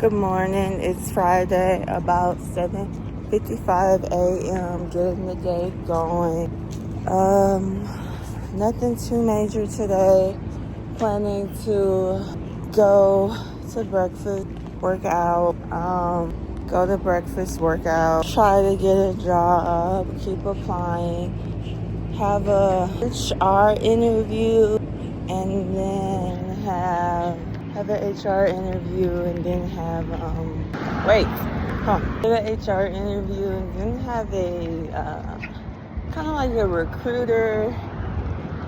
Good morning. It's Friday, about 7:55 a.m. Getting the day going. Nothing too major today. Planning to go to breakfast, work out, go to breakfast, work out, try to get a job, keep applying, have a HR interview, and then have an HR interview, and then have have an HR interview, and then have a kind of like a recruiter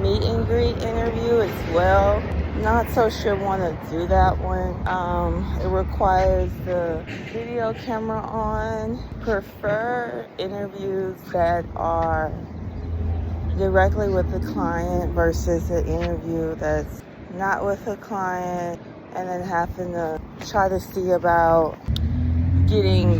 meet and greet interview as well. Not so sure want to do that one. It requires the video camera on. Prefer interviews that are directly with the client versus an interview that's not with the client, and then having to try to see about getting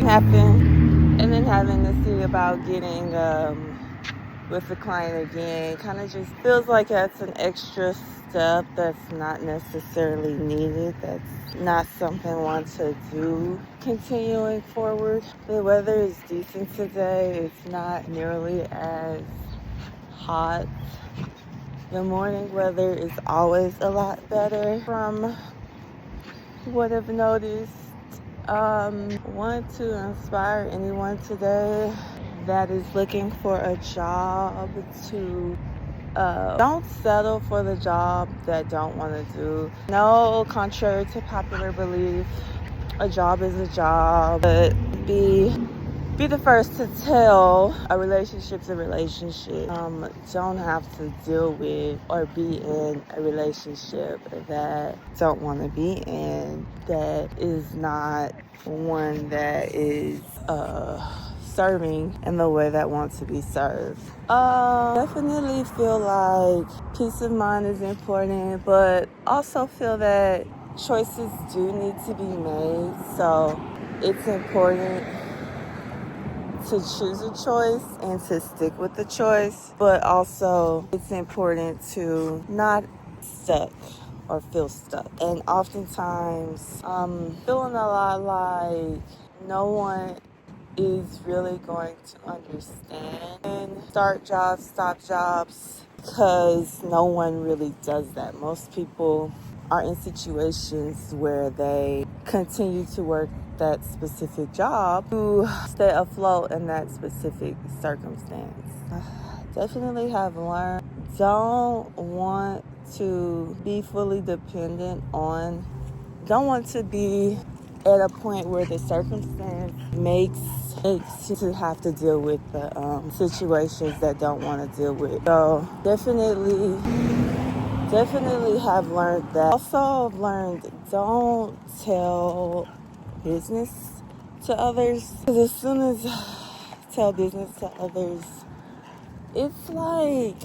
with the client again. Kind of just feels like that's an extra step that's not necessarily needed. That's not something I want to do continuing forward. The weather is decent today. It's not nearly as hot. The morning weather is always a lot better from what I've noticed. Want to inspire anyone today that is looking for a job to don't settle for the job that don't want to do. No, contrary to popular belief, a job is a job, but be the first to tell a relationship's a relationship. Don't have to deal with or be in a relationship that don't want to be in, that is not one that is serving in the way that wants to be served. Definitely feel like peace of mind is important, but also feel that choices do need to be made. So it's important to choose a choice and to stick with the choice, but also it's important to not stuck or feel stuck. And oftentimes feeling a lot like no one is really going to understand and start jobs, stop jobs, because no one really does that. Most people are in situations where they continue to work that specific job to stay afloat in that specific circumstance. Definitely have learned, don't want to be fully dependent on, don't want to be at a point where the circumstance makes you to have to deal with the situations that don't want to deal with. So definitely have learned that. Also learned, don't tell business to others, because as soon as tell business to others, it's like,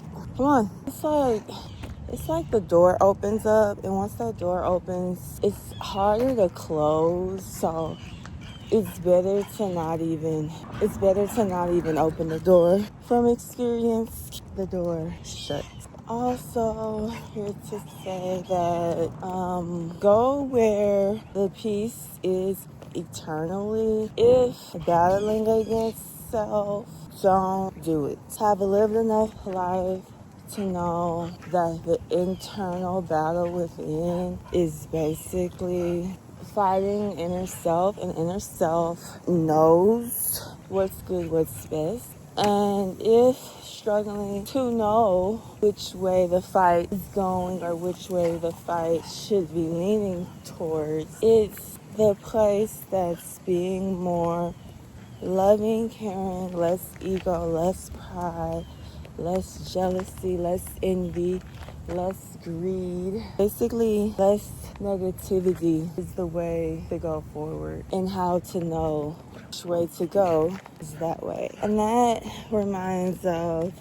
it's like the door opens up, and once that door opens, it's harder to close. So it's better to not even open the door. From experience, the door shut. Also, here to say that go where the peace is eternally. If battling against self, don't do it. Have lived enough life to know that the internal battle within is basically fighting inner self, and inner self knows what's good, what's best. And if struggling to know which way the fight is going or which way the fight should be leaning towards, it's the place that's being more loving, caring, less ego, less pride, less jealousy, less envy, less greed. Basically, less negativity is the way to go forward, and how to know which way to go is that way. And that reminds of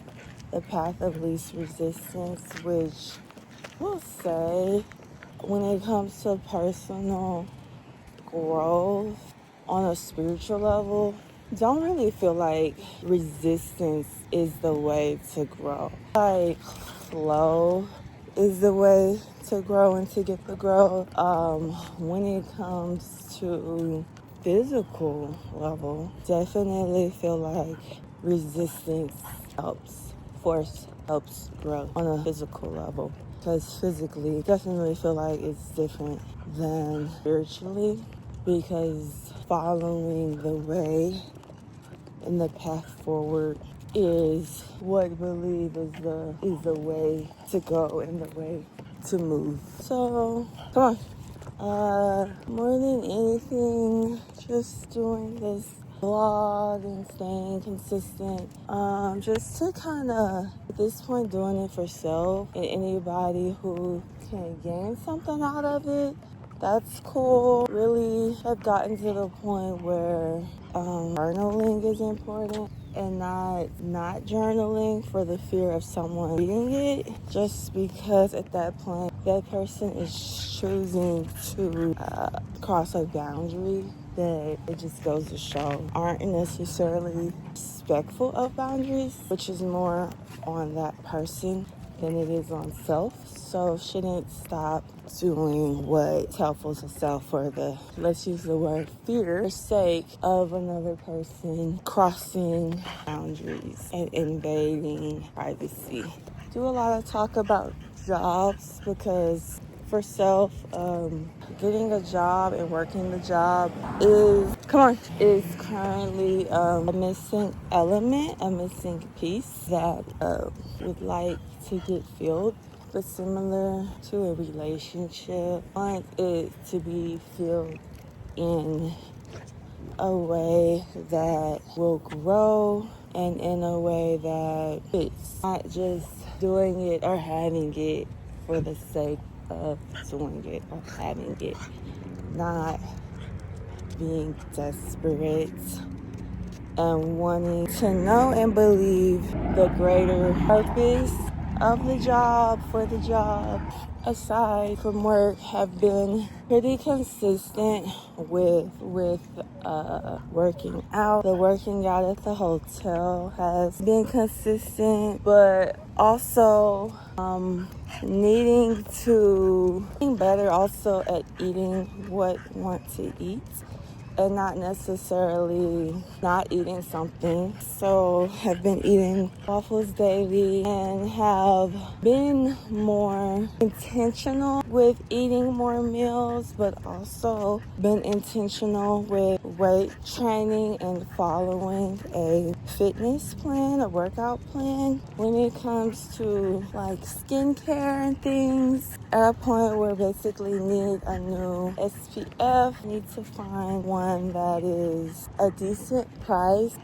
the path of least resistance, which we'll say when it comes to personal growth on a spiritual level, don't really feel like resistance is the way to grow. Like flow is the way to grow and to get the growth. When it comes to physical level, definitely feel like resistance helps, force helps grow on a physical level. Because physically, definitely feel like it's different than spiritually, because following the way and the path forward is what I believe is the way to go and the way to move. So come on. More than anything, just doing this vlog and staying consistent. Just to kind of, at this point, doing it for self, and anybody who can gain something out of it, that's cool. Really have gotten to the point where journaling is important, and not journaling for the fear of someone reading it, just because at that point that person is choosing to cross a boundary that it just goes to show aren't necessarily respectful of boundaries, which is more on that person than it is on self. So shouldn't stop doing what's helpful to self for the, let's use the word fear, for sake of another person crossing boundaries and invading privacy. Do a lot of talk about jobs, because for self, getting a job and working the job is currently a missing element, a missing piece that would like to get filled. But similar to a relationship, I want it to be filled in a way that will grow and in a way that it's not just doing it or having it for the sake of doing it or having it, not being desperate and wanting to know and believe the greater purpose of the job for the job. Aside from work, have been pretty consistent with working out. The working out at the hotel has been consistent, but also needing to be better also at eating what I want to eat, and not necessarily not eating something. So have been eating waffles daily and have been more intentional with eating more meals, but also been intentional with weight training and following a fitness plan, a workout plan. When it comes to like skincare and things, at a point where basically need a new SPF, need to find one that is a decent price.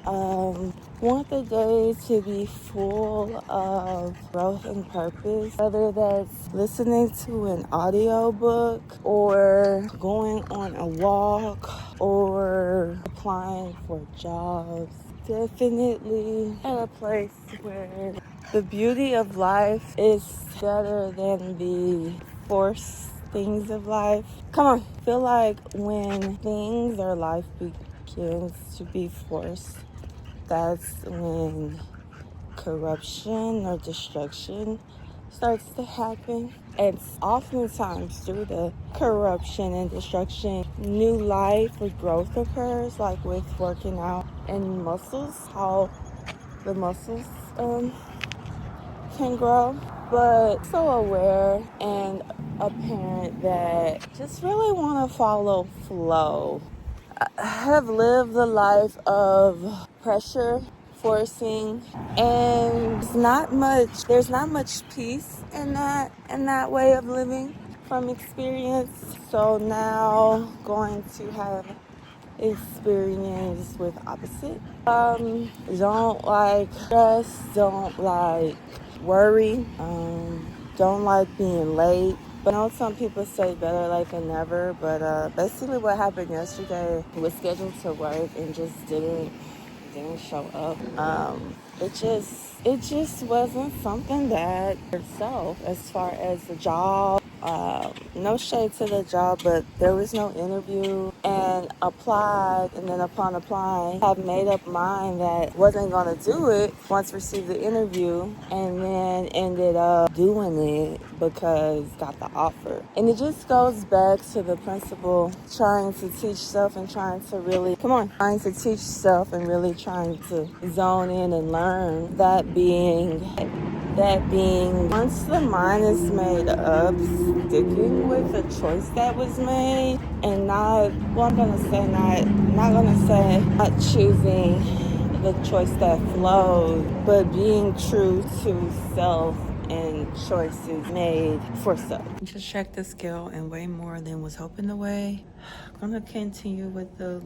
Want the day to be full of growth and purpose, whether that's listening to an audiobook or going on a walk or applying for jobs. Definitely at a place where the beauty of life is better than the forced things of life. Come on, feel like when things or life begins to be forced, that's when corruption or destruction starts to happen. And oftentimes through the corruption and destruction, new life or growth occurs, like with working out and muscles, how the muscles can grow. But so aware and a parent that just really want to follow flow. I have lived the life of pressure, forcing, and there's not much peace in that way of living from experience. So now going to have experience with opposite. Don't like stress, don't like worry, don't like being late. But I know some people say better late than never, but basically what happened yesterday was scheduled to work and just didn't show up. It just wasn't something that itself, as far as the job No shade to the job, but there was no interview, and applied, and then upon applying, have made up mind that wasn't gonna do it once received the interview, and then ended up doing it because got the offer. And it just goes back to the principle trying to teach self and trying to really trying to teach self and really trying to zone in and learn. That being, once the mind is made up, sticking with the choice that was made, and not choosing the choice that flowed, but being true to self and choices made for self. Just checked the scale and way more than was hoping to weigh. Gonna continue with the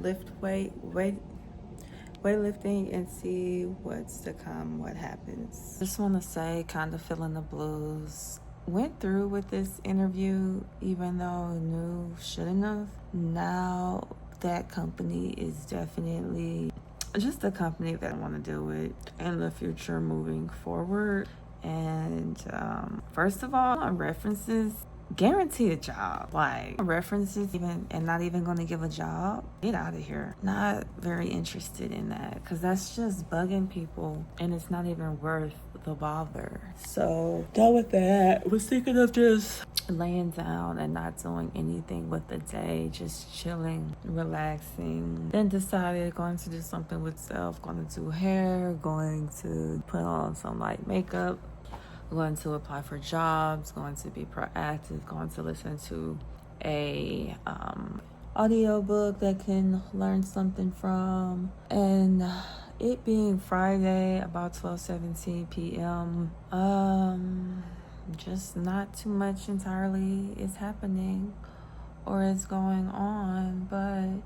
weightlifting and see what's to come, what happens. Just want to say, kind of feeling the blues. Went through with this interview, even though I knew shouldn't have. Now that company is definitely just a company that I want to deal with in the future moving forward. And first of all, on references, guarantee a job. Like, references even and not even going to give a job, get out of here. Not very interested in that, because that's just bugging people and it's not even worth the bother. So done with that. Was thinking of just laying down and not doing anything with the day, just chilling, relaxing. Then decided going to do something with self, going to do hair, going to put on some light makeup, going to apply for jobs, going to be proactive, going to listen to a audio book that can learn something from. And it being Friday, about 12:17 p.m., just not too much entirely is happening or is going on, but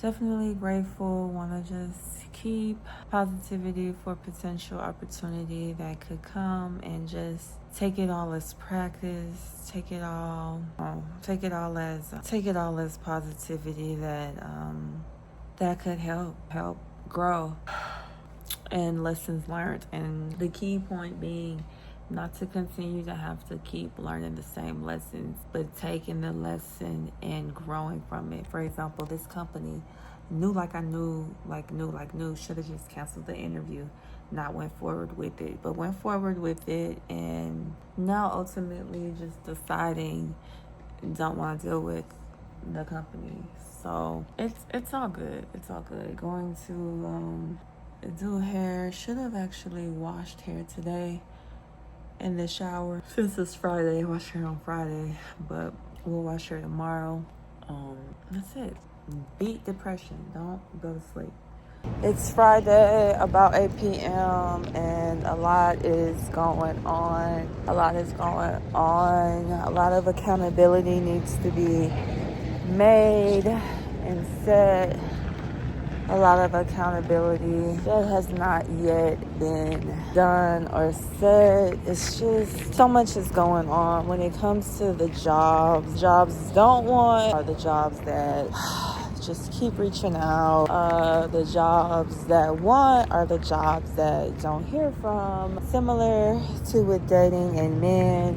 definitely grateful. Want to just keep positivity for potential opportunity that could come, and just take it all as practice. Take it all as positivity that could help grow, and lessons learned. And the key point being, not to continue to have to keep learning the same lessons, but taking the lesson and growing from it. For example, this company knew should have just canceled the interview, not went forward with it, but went forward with it, and now ultimately just deciding don't want to deal with the company. So it's all good. Going to do hair. Should have actually washed hair today in the shower. Since it's Friday, wash hair on Friday, but we'll wash hair tomorrow. That's it. Beat depression. Don't go to sleep. It's Friday, about 8 p.m., and a lot is going on. A lot of accountability needs to be made and set. A lot of accountability that has not yet been done or said. It's just so much is going on when it comes to the jobs. Jobs don't want are the jobs that just keep reaching out. The jobs that want are the jobs that don't hear from. Similar to with dating and men.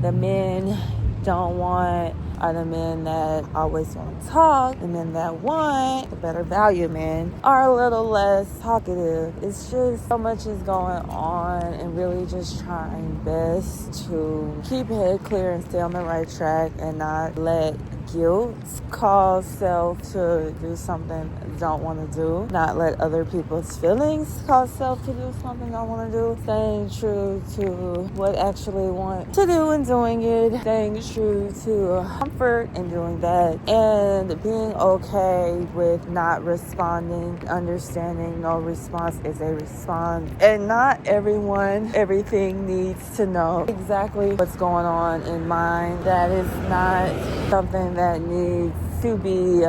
The men don't want are the men that always want to talk. The men that want the better value men are a little less talkative. It's just so much is going on, and really just trying best to keep head clear and stay on the right track, and not let guilt cause self to do something don't want to do. Not let other people's feelings cause self to do something don't want to do. Staying true to what actually want to do and doing it. Staying true to comfort and doing that. And being okay with not responding. Understanding no response is a response. And not everything needs to know exactly what's going on in mine. That is not something that needs to be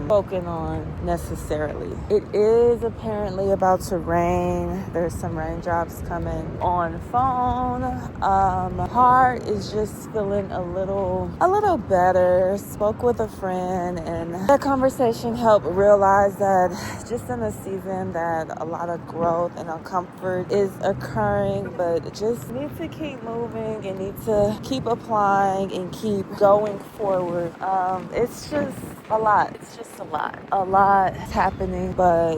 spoken on necessarily. It is apparently about to rain. There's some raindrops coming on phone. Heart is just feeling a little better. Spoke with a friend, and that conversation helped realize that just in a season that a lot of growth and comfort is occurring, but just need to keep moving and need to keep applying and keep going forward. It's just a lot. It's just a lot. A lot happening, but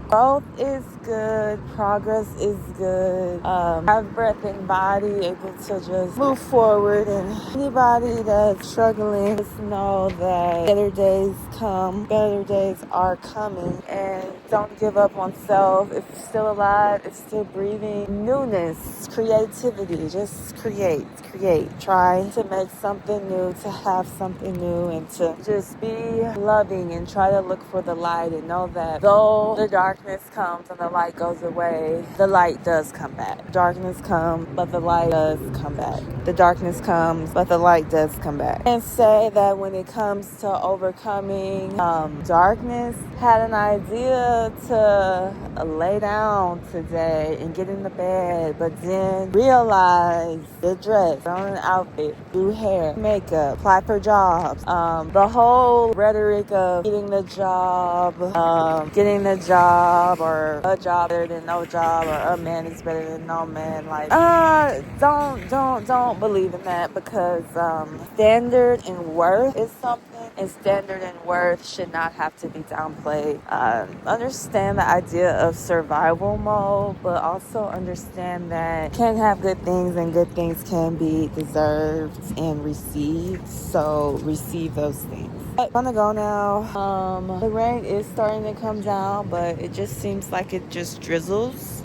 growth is good. Progress is good. Have breath and body, able to just move forward. And anybody that's struggling, just know that better days come. Better days are coming, and don't give up on self. If you're still alive, it's still breathing. Newness, creativity, just create. Try to make something new, to have something new, and to just be loving and try to look for the light and know that though the darkness comes and the light goes away, the light does come back. Darkness comes, but the light does come back. The darkness comes, but the light does come back. And say that when it comes to overcoming darkness, had an idea to lay down today and get in the bed, but then realize the dress, on an outfit, do hair, makeup, apply for jobs, the whole rhetoric of getting the job, or a job better than no job, or a man is better than no man. Like, don't believe in that, because standard and worth is something, and standard and worth should not have to be downplayed. Understand the idea of survival mode, but also understand that can have good things, and good things can be deserved and received. So receive those things. I'm gonna go now. The rain is starting to come down, but it just seems like it just drizzles.